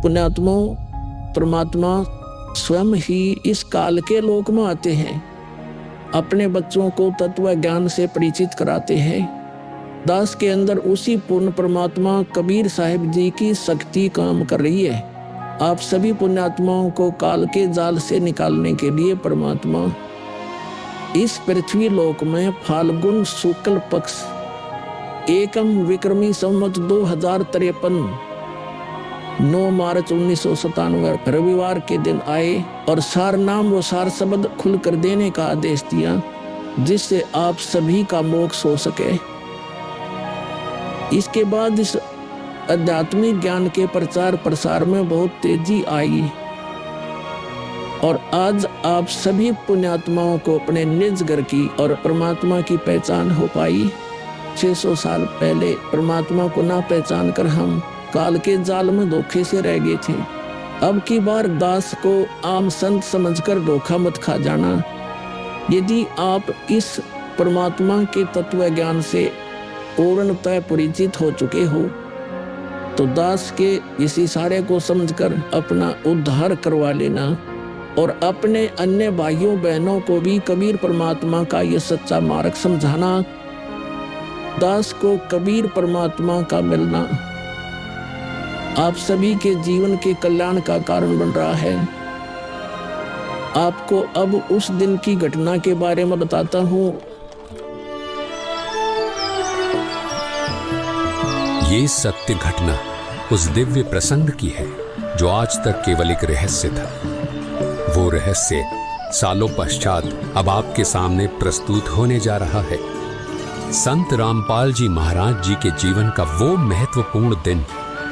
पुण्यात्माओं, परमात्मा स्वयं ही इस काल के लोक में आते हैं, अपने बच्चों को तत्व ज्ञान से परिचित कराते हैं। दास के अंदर उसी पूर्ण परमात्मा कबीर साहिब जी की शक्ति काम कर रही है। आप सभी पुण्यात्माओं को काल के जाल से निकालने के लिए परमात्मा इस पृथ्वी लोक में फाल्गुन शुक्ल पक्ष एकम विक्रमी संवत 2053 9 मार्च 1997 रविवार के दिन आए और सार नाम व सार शब्द खुलकर देने का आदेश दिया, जिससे आप सभी का मोक्ष हो सके। इसके बाद इस आध्यात्मिक ज्ञान के प्रचार प्रसार में बहुत तेजी आई और आज आप सभी पुण्यात्माओं को अपने निज घर की और परमात्मा की पहचान हो पाई। 600 साल पहले परमात्मा को ना पहचान कर हम काल के जाल में धोखे से रह गए थे। अब की बार दास को आम संत समझकर धोखा मत खा जाना। यदि आप इस परमात्मा के तत्व ज्ञान से पूर्णतः परिचित हो चुके हो तो दास के इस इशारे को समझकर अपना उद्धार करवा लेना और अपने अन्य भाइयों बहनों को भी कबीर परमात्मा का यह सच्चा मार्ग समझाना। दास को कबीर परमात्मा का मिलना आप सभी के जीवन के कल्याण का कारण बन रहा है। आपको अब उस दिन की घटना के बारे में बताता हूँ। ये सत्य घटना उस दिव्य प्रसंग की है जो आज तक केवल एक रहस्य था। वो रहस्य सालों पश्चात अब आपके सामने प्रस्तुत होने जा रहा है। संत रामपाल जी महाराज जी के जीवन का वो महत्वपूर्ण दिन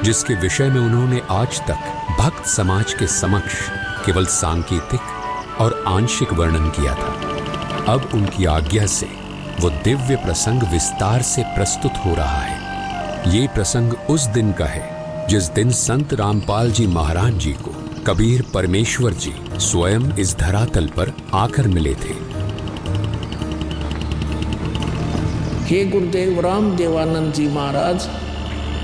जिसके विषय में उन्होंने आज तक भक्त समाज के समक्ष केवल सांकेतिक और आंशिक वर्णन किया था, अब उनकी आज्ञा से वो दिव्य प्रसंग विस्तार से प्रस्तुत हो रहा है। ये प्रसंग उस दिन का है जिस दिन संत रामपाल जी महाराज जी को कबीर परमेश्वर जी स्वयं इस धरातल पर आकर मिले थे। हे गुरुदेव राम देवानंद जी महाराज,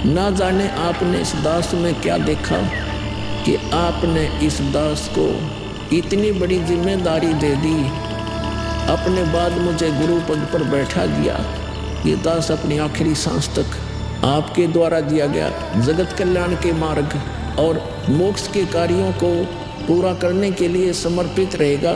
ना जाने आपने इस दास में क्या देखा कि आपने इस दास को इतनी बड़ी जिम्मेदारी दे दी। अपने बाद मुझे गुरु पद पर बैठा दिया। ये दास अपनी आखिरी सांस तक आपके द्वारा दिया गया जगत कल्याण के मार्ग और मोक्ष के कार्यों को पूरा करने के लिए समर्पित रहेगा।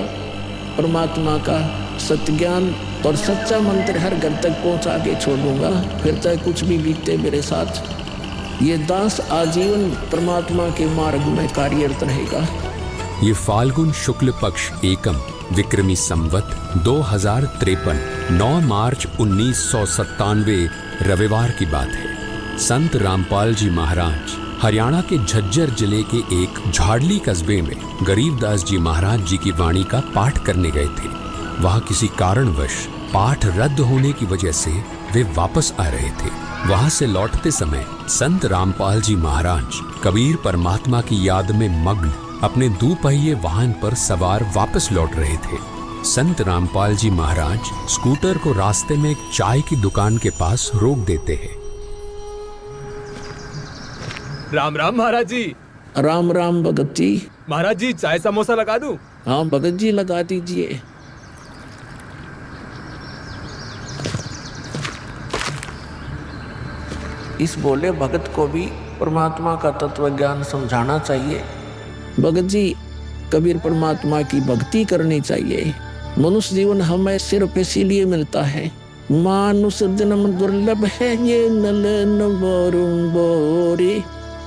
परमात्मा का सत्य ज्ञान और सच्चा मंत्र हर घर तक पहुंचा के छोड़ूंगा, फिर चाहे कुछ भी बीते मेरे साथ। ये दास आजीवन परमात्मा के मार्ग में कार्यरत रहेगा। ये फाल्गुन शुक्ल पक्ष एकम विक्रमी संवत 2053 9 मार्च 1997 रविवार की बात है। संत रामपाल जी महाराज हरियाणा के झज्जर जिले के एक झाड़ली कस्बे में गरीबदास जी महाराज जी की वाणी का पाठ करने गए थे। वहां किसी कारणवश पाठ रद्द होने की वजह से वे वापस आ रहे थे। वहां से लौटते समय संत रामपाल जी महाराज कबीर परमात्मा की याद में मग्न अपने दुपहिए वाहन पर सवार वापस लौट रहे थे। संत रामपाल जी महाराज स्कूटर को रास्ते में एक चाय की दुकान के पास रोक देते हैं। राम राम महाराज जी। राम राम भगत जी। महाराज जी चाय समोसा लगा दूं? हाँ भगत जी लगा दीजिए। इस बोले भगत को भी परमात्मा का तत्व ज्ञान समझाना चाहिए। भगत जी, कबीर परमात्मा की भक्ति करनी चाहिए। मनुष्य जीवन हमें सिर्फ इसीलिए मिलता है। मानुष जन्म दुर्लभ है ये नलन बोरे,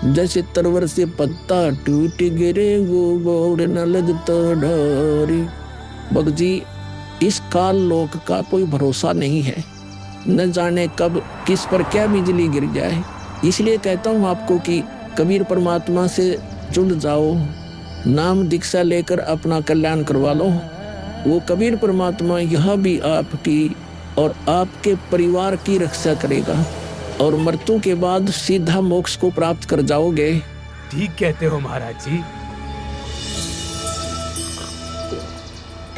जैसे तरवर से पत्ता टूट गिरे वो बोर न लगता डोरी। भगत जी, इस काल लोक का कोई भरोसा नहीं है, न जाने कब किस पर क्या बिजली गिर जाए। इसलिए कहता हूँ आपको कि कबीर परमात्मा से जुड़ जाओ, नाम दीक्षा लेकर अपना कल्याण करवा लो। वो कबीर परमात्मा यह भी आपकी और आपके परिवार की रक्षा करेगा और मृत्यु के बाद सीधा मोक्ष को प्राप्त कर जाओगे। ठीक कहते हो महाराज जी।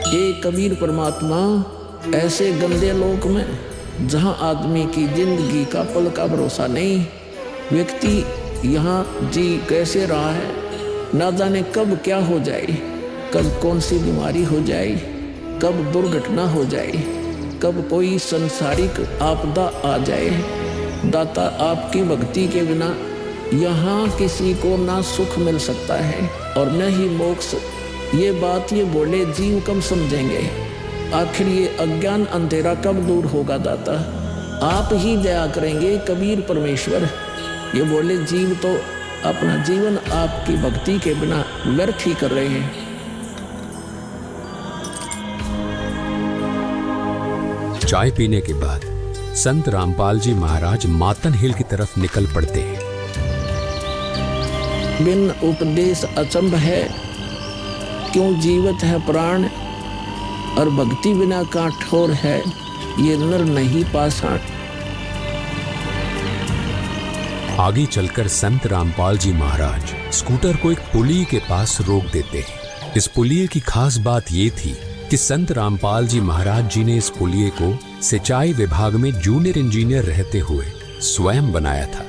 ये कबीर परमात्मा ऐसे गंदे लोक में जहां आदमी की जिंदगी का पल का भरोसा नहीं, व्यक्ति यहाँ जी कैसे रहा है ना जाने कब क्या हो जाए, कब कौन सी बीमारी हो जाए, कब दुर्घटना हो जाए, कब कोई संसारिक आपदा आ जाए। दाता, आपकी भक्ति के बिना यहाँ किसी को ना सुख मिल सकता है और न ही मोक्ष। ये बात ये बोले जीव कब समझेंगे? आखिर ये अज्ञान अंधेरा कब दूर होगा दाता? आप ही दया करेंगे कबीर परमेश्वर। ये बोले जीव तो अपना जीवन आपकी भक्ति के बिना व्यर्थ ही कर रहे हैं। चाय पीने के बाद संत रामपाल जी महाराज मातन हिल की तरफ निकल पड़ते हैं। बिन उपदेश अचंभ है, क्यों जीवत है प्राण, और भक्ति बिना का ठोर है, ये नर नहीं पाषाण। आगे चलकर संत रामपाल जी महाराज स्कूटर को एक पुलिये के पास रोक देते हैं। इस पुलिये की खास बात ये थी कि संत रामपाल जी महाराज जी ने इस पुलिये को सिंचाई विभाग में जूनियर इंजीनियर रहते हुए स्वयं बनाया था।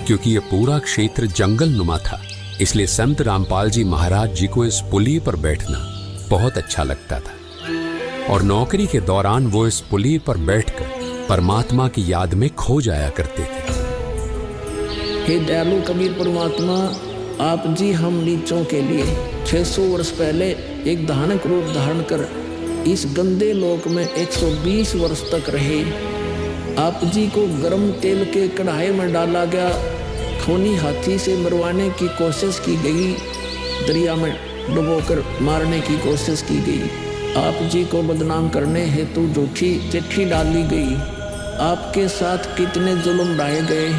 क्योंकि यह पूरा क्षेत्र जंगल नुमा था, इसलिए संत रामपाल जी महाराज जी को इस पुलिये पर बैठना बहुत अच्छा लगता था और नौकरी के दौरान वो इस पुलिये पर बैठकर परमात्मा की याद में खो जाया करते थे। हे दयालु कबीर परमात्मा, आप जी हम नीचों के लिए 600 वर्ष पहले एक धानक रूप धारण कर इस गंदे लोक में 120 वर्ष तक रहे। आप जी को गर्म तेल के कढ़ाई में डाला गया, खूनी हाथी से मरवाने की कोशिश की गई, दरिया में डुबोकर मारने की कोशिश की गई। आप जी को बदनाम करने हेतु झूठी चिट्ठी डाली गई। आपके साथ कितने जुल्म ढाए गए,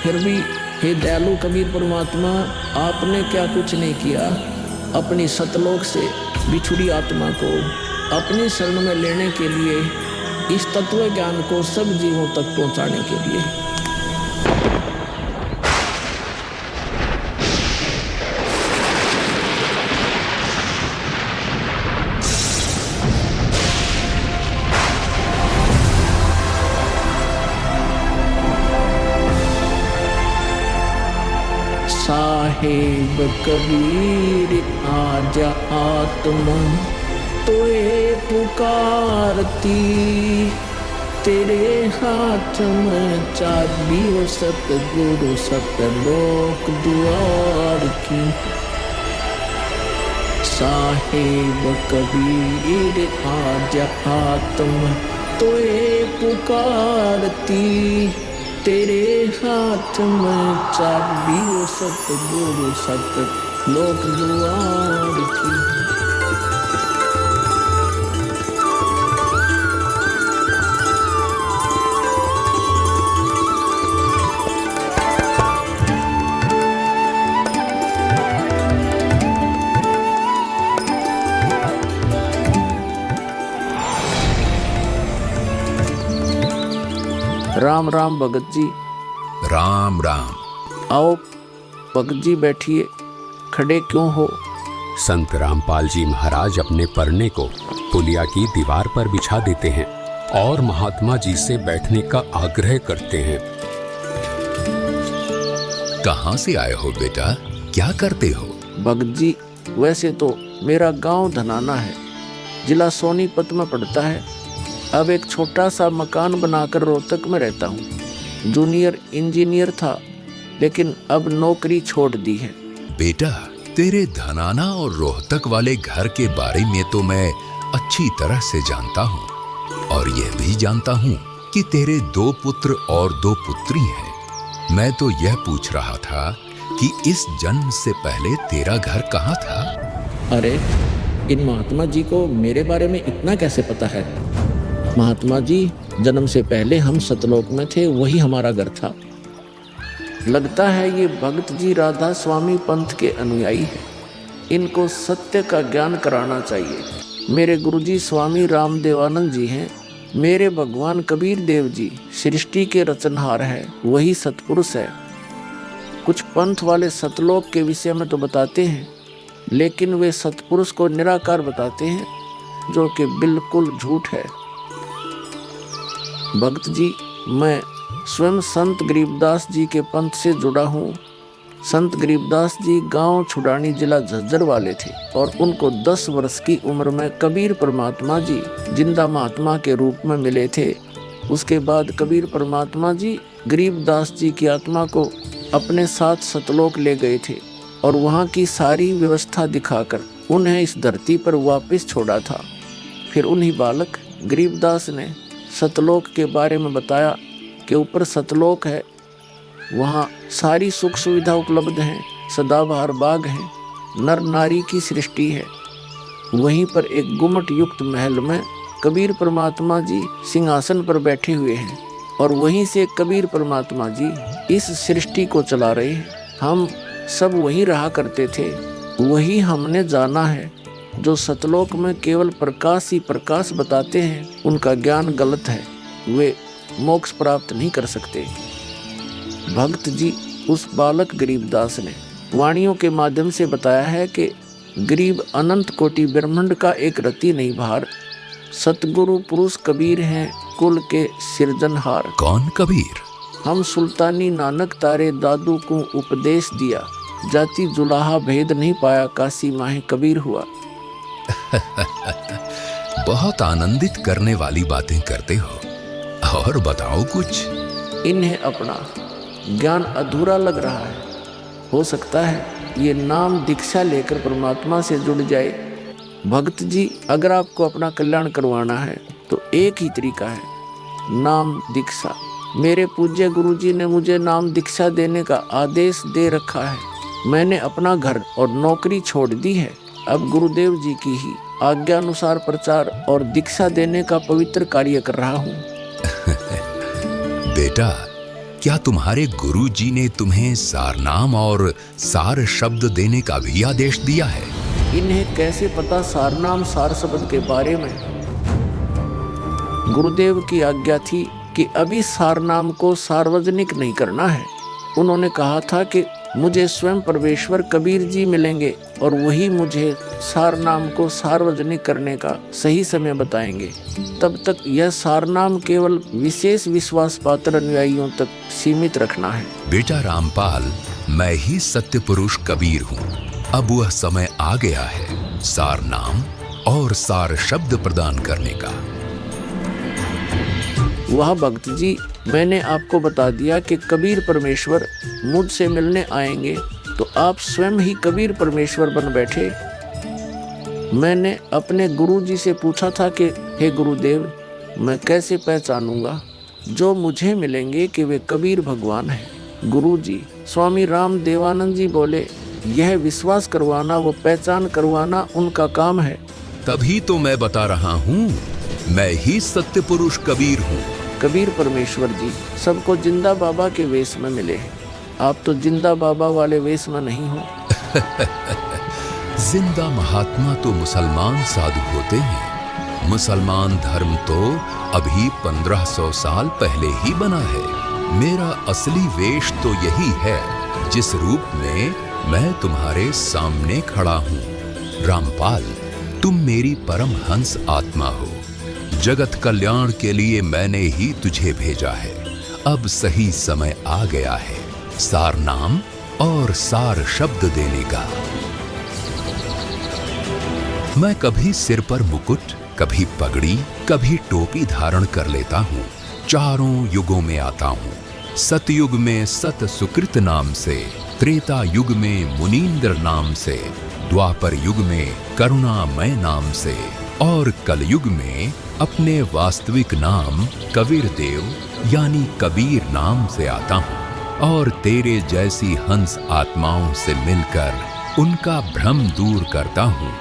फिर भी हे दयालु कबीर परमात्मा, आपने क्या कुछ नहीं किया। अपनी सतलोक से बिछुड़ी आत्मा को अपनी शरण में लेने के लिए, इस तत्व ज्ञान को सब जीवों तक पहुंचाने के लिए। साहेब कबीर आजा आत्मा तोए पुकारती, तेरे हाथ में चाबी हो सतगुरु सतलोक द्वार की। साहेब कबीर आजा आत्मा तोए पुकारती, तेरे हाथ में चाबी हो सतगुरु सतलोक द्वार की। राम राम भगत जी। राम राम। आओ भगत जी बैठिए, खड़े क्यों हो? संत रामपाल जी महाराज अपने परने को पुलिया की दीवार पर बिछा देते हैं और महात्मा जी से बैठने का आग्रह करते हैं। कहाँ से आए हो बेटा, क्या करते हो? भगत जी, वैसे तो मेरा गांव धनाना है, जिला सोनीपत में पड़ता है। अब एक छोटा सा मकान बनाकर रोहतक में रहता हूँ। जूनियर इंजीनियर था, लेकिन अब नौकरी छोड़ दी है। बेटा, तेरे धनाना और रोहतक वाले घर के बारे में तो मैं अच्छी तरह से जानता हूँ और यह भी जानता हूँ कि तेरे 2 पुत्र और 2 पुत्री हैं। मैं तो यह पूछ रहा था कि इस जन्म से पहले तेरा घर कहाँ था? अरे, इन महात्मा जी को मेरे बारे में इतना कैसे पता है? महात्मा जी, जन्म से पहले हम सतलोक में थे, वही हमारा घर था। लगता है ये भगत जी राधा स्वामी पंथ के अनुयायी हैं। इनको सत्य का ज्ञान कराना चाहिए। मेरे गुरुजी स्वामी रामदेवानंद जी हैं। मेरे भगवान कबीर देव जी सृष्टि के रचनहार हैं, वही सतपुरुष है। कुछ पंथ वाले सतलोक के विषय में तो बताते हैं, लेकिन वे सतपुरुष को निराकार बताते हैं, जो कि बिल्कुल झूठ है। भक्त जी, मैं स्वयं संत गरीबदास जी के पंथ से जुड़ा हूँ। संत गरीबदास जी गांव छुड़ानी जिला झज्जर वाले थे और उनको 10 वर्ष की उम्र में कबीर परमात्मा जी जिंदा महात्मा के रूप में मिले थे। उसके बाद कबीर परमात्मा जी गरीबदास जी की आत्मा को अपने साथ सतलोक ले गए थे और वहाँ की सारी व्यवस्था दिखाकर उन्हें इस धरती पर वापस छोड़ा था। फिर उन्हीं बालक गरीबदास ने सतलोक के बारे में बताया कि ऊपर सतलोक है, वहाँ सारी सुख सुविधा उपलब्ध हैं, सदाबहार बाग हैं, नर नारी की सृष्टि है। वहीं पर एक गुम्मट युक्त महल में कबीर परमात्मा जी सिंहासन पर बैठे हुए हैं और वहीं से कबीर परमात्मा जी इस सृष्टि को चला रहे हैं। हम सब वहीं रहा करते थे, वही हमने जाना है। जो सतलोक में केवल प्रकाश ही प्रकाश बताते हैं उनका ज्ञान गलत है, वे मोक्ष प्राप्त नहीं कर सकते। भक्त जी उस बालक गरीबदास ने वाणियों के माध्यम से बताया है कि गरीब अनंत कोटि ब्रह्मांड का एक रति नहीं भार, सतगुरु पुरुष कबीर हैं कुल के सिरजनहार। कौन कबीर? हम सुल्तानी नानक तारे दादू को उपदेश दिया, जाति जुलाहा भेद नहीं पाया, काशी माहे कबीर हुआ। बहुत आनंदित करने वाली बातें करते हो, और बताओ कुछ। इन्हें अपना ज्ञान अधूरा लग रहा है, हो सकता है ये नाम दीक्षा लेकर परमात्मा से जुड़ जाए। भक्त जी अगर आपको अपना कल्याण करवाना है तो एक ही तरीका है, नाम दीक्षा। मेरे पूज्य गुरुजी ने मुझे नाम दीक्षा देने का आदेश दे रखा है। मैंने अपना घर और नौकरी छोड़ दी है, अब गुरुदेव जी की ही आज्ञा अनुसार प्रचार और दीक्षा देने का पवित्र कार्य कर रहा हूँ। बेटा, क्या तुम्हारे गुरु जी ने तुम्हें सारनाम और सार शब्द देने का भी आदेश दिया है? इन्हें कैसे पता सारनाम सार शब्द के बारे में? गुरुदेव की आज्ञा थी कि अभी सारनाम को सार्वजनिक नहीं करना है। उन्होंने कहा था कि मुझे स्वयं परमेश्वर कबीर जी मिलेंगे और वही मुझे सारनाम को सार्वजनिक करने का सही समय बताएंगे। तब तक यह सारनाम केवल विशेष विश्वास पात्र अनुयायियों तक सीमित रखना है। बेटा रामपाल, मैं ही सत्य पुरुष कबीर हूँ। अब वह समय आ गया है सारनाम और सार शब्द प्रदान करने का। वह भक्त जी, मैंने आपको बता दिया कि कबीर परमेश्वर मुझसे मिलने आएंगे, तो आप स्वयं ही कबीर परमेश्वर बन बैठे। मैंने अपने गुरु जी से पूछा था कि हे गुरुदेव, मैं कैसे पहचानूंगा जो मुझे मिलेंगे कि वे कबीर भगवान हैं? गुरु जी स्वामी राम देवानंद जी बोले, यह विश्वास करवाना, वो पहचान करवाना उनका काम है। तभी तो मैं बता रहा हूँ, मैं ही सत्य पुरुष कबीर हूँ। कबीर परमेश्वर जी सबको जिंदा बाबा के वेश में मिले हैं, आप तो जिंदा बाबा वाले वेश में नहीं हो। जिंदा महात्मा तो मुसलमान साधु होते हैं। मुसलमान धर्म तो अभी 1500 साल पहले ही बना है। मेरा असली वेश तो यही है जिस रूप में मैं तुम्हारे सामने खड़ा हूँ। रामपाल, तुम मेरी परम हंस आत्मा हो। जगत कल्याण के लिए मैंने ही तुझे भेजा है। अब सही समय आ गया है सार नाम और सार शब्द देने का। मैं कभी सिर पर मुकुट, कभी पगड़ी, कभी टोपी धारण कर लेता हूँ। चारों युगों में आता हूँ। सतयुग में सत सुकृत नाम से, त्रेता युग में मुनींद्र नाम से, द्वापर युग में करुणामय नाम से और कलयुग में अपने वास्तविक नाम कबीर देव यानी कबीर नाम से आता हूँ और तेरे जैसी हंस आत्माओं से मिलकर उनका भ्रम दूर करता हूँ।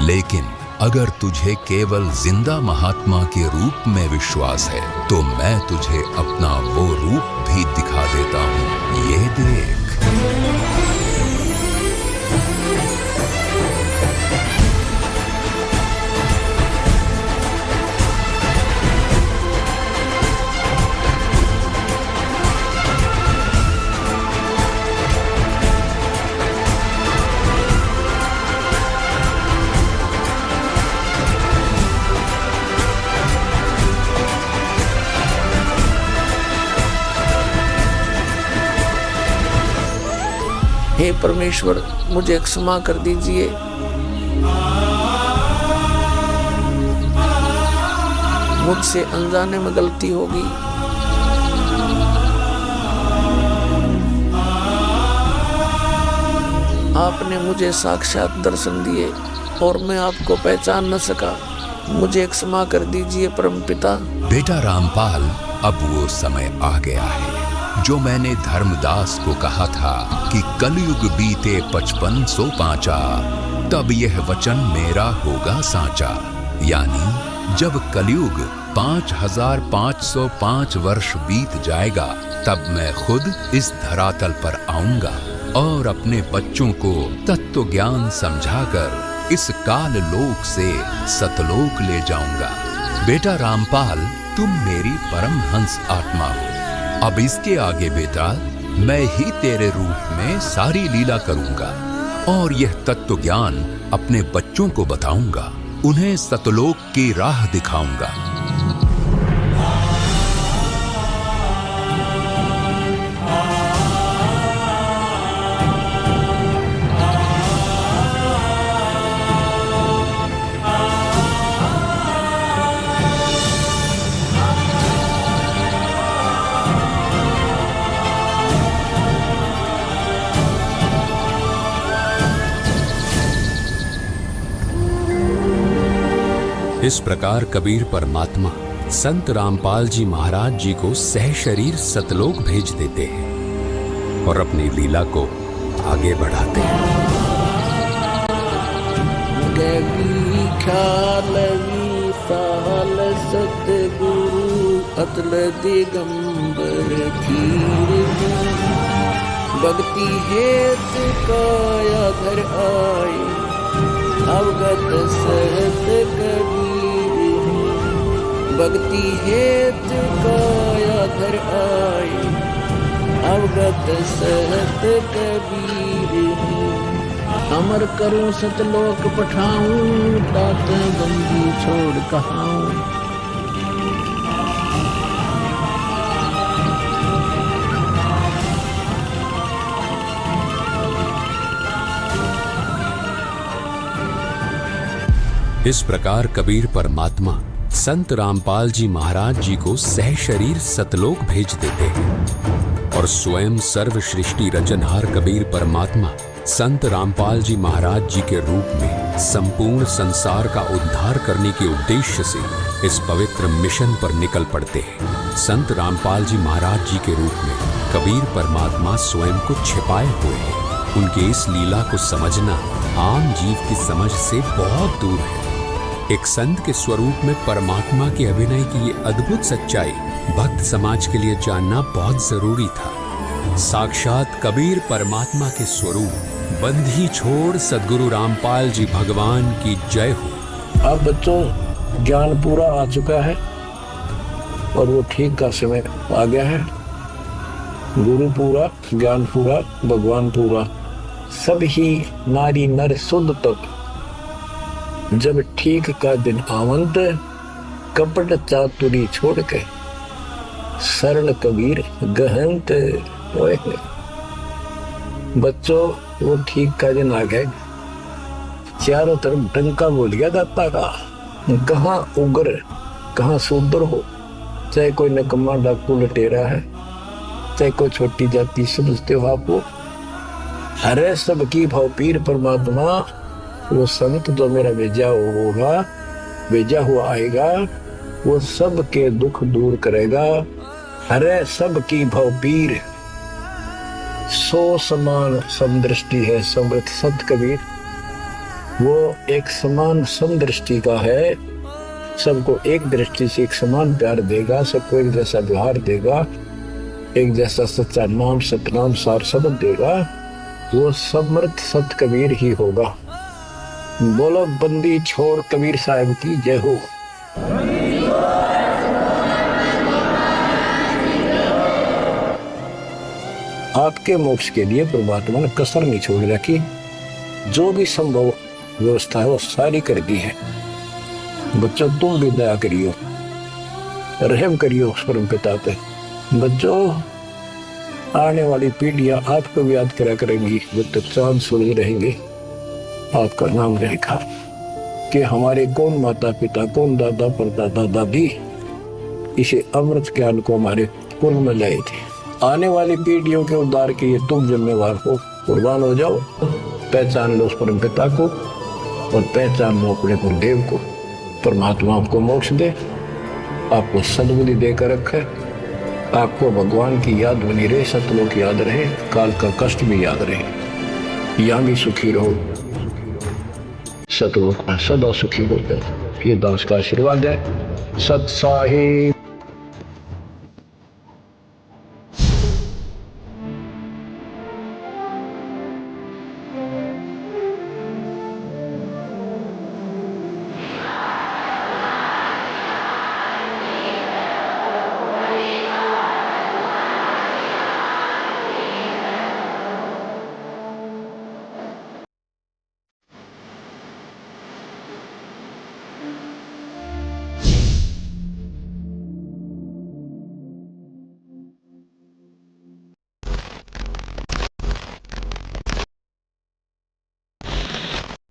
लेकिन अगर तुझे केवल जिंदा महात्मा के रूप में विश्वास है तो मैं तुझे अपना वो रूप भी दिखा देता हूँ। ये देख। हे परमेश्वर, मुझे क्षमा कर दीजिए। मुझसे अनजाने में गलती होगी। आपने मुझे साक्षात दर्शन दिए और मैं आपको पहचान न सका। मुझे क्षमा कर दीजिए परमपिता। बेटा रामपाल, अब वो समय आ गया है जो मैंने धर्मदास को कहा था कि कलयुग बीते 55 पांचा, तब यह वचन मेरा होगा साचा। यानी जब कलयुग 5505 वर्ष बीत जाएगा, तब मैं खुद इस धरातल पर आऊंगा और अपने बच्चों को तत्व ज्ञान समझाकर इस काल लोक से सतलोक ले जाऊंगा। बेटा रामपाल, तुम मेरी परमहंस आत्मा हो। अब इसके आगे बेटा, मैं ही तेरे रूप में सारी लीला करूंगा और यह तत्व ज्ञान अपने बच्चों को बताऊंगा, उन्हें सतलोक की राह दिखाऊंगा। इस प्रकार कबीर परमात्मा संत रामपाल जी महाराज जी को सह शरीर सतलोक भेज देते हैं और अपनी लीला को आगे बढ़ाते हैं। गगी ख्यालवी साल सतगुरु अतल दिगंबर कीर्ति, भक्ति हेत काया धर आई, अवगत सहत कबीर। भक्ति हेत काया धर आई, अवगत सहत कबीर। अमर करूं सतलोक पठाऊं, तात बंदी छोड़ कहाऊं। इस प्रकार कबीर परमात्मा संत रामपाल जी महाराज जी को सह शरीर सतलोक भेज देते हैं और स्वयं सर्व सृष्टि रचनहार कबीर परमात्मा संत रामपाल जी महाराज जी के रूप में संपूर्ण संसार का उद्धार करने के उद्देश्य से इस पवित्र मिशन पर निकल पड़ते हैं। संत रामपाल जी महाराज जी के रूप में कबीर परमात्मा स्वयं को छिपाए हुए हैं। उनके इस लीला को समझना आम जीव की समझ से बहुत दूर है। एक संत के स्वरूप में परमात्मा के अभिनय की ये अद्भुत सच्चाई भक्त समाज के लिए जानना बहुत जरूरी था। साक्षात कबीर परमात्मा के स्वरूप बंधी छोड़ सद्गुरु रामपाल जी भगवान की जय हो। अब बच्चों, ज्ञान पूरा आ चुका है और वो ठीक का समय आ गया है। गुरु पूरा, ज्ञान पूरा, भगवान पूरा, सब ही नारी नर शुद्ध तक। जब ठीक का दिन आवंत, कपट चातुरी छोड़ के, सरल कबीर गहनत होए। बच्चों, वो ठीक का दिन आ गए। चारों तरफ डंका बोल गया दाता का। कहाँ उग्र, कहाँ शूद्र हो, चाहे कोई नकम्मा डाकू लटेरा है, चाहे कोई छोटी जाति समझते हो आप, वो हरे सबकी भाव पीर परमात्मा। वो संत जो मेरा भेजा होगा, भेजा हुआ आएगा, वो सब के दुख दूर करेगा। हरे सबकी भाव पीर, सो समान समदृष्टि है समृत संत कबीर। वो एक समान समदृष्टि का है, सबको एक दृष्टि से एक समान प्यार देगा, सबको एक जैसा व्यवहार देगा, एक जैसा सच्चा नाम सतनाम सार शब्द देगा। वो समर्थ सत कबीर ही होगा। बोलो बंदी छोड़ कबीर साहब की जय हो। आपके मोक्ष के लिए परमात्मा ने कसर नहीं छोड़ रखी। जो भी संभव व्यवस्था है वो सारी कर दी है। बच्चों, तुम भी दया करियो, रहम करियो उस परम पिता पे। बच्चों, आने वाली पीढ़ियां आपको भी याद करा करेंगी। जब तक चांद सूरज रहेंगे आपका नाम रहेगा कि हमारे कौन माता पिता, कौन दादा परदादा दादी इसे अमृत ज्ञान को हमारे कुल में लाए थे। आने वाली पीढ़ियों के उद्धार के लिए तुम जिम्मेवार हो, कुर्बान हो जाओ। पहचान लो उस परम पिता को और पहचान लो अपने गुरुदेव को। परमात्मा आपको मोक्ष दे, आपको सद्बुद्धि देकर रखे, आपको भगवान की याद बनी रहे, सतलोक याद रहे, काल का कष्ट भी याद रहे, यहाँ भी सुखी रहो, सतलोक में सदा सुखी हो जाए। ये दास का आशीर्वाद है। सत साहिब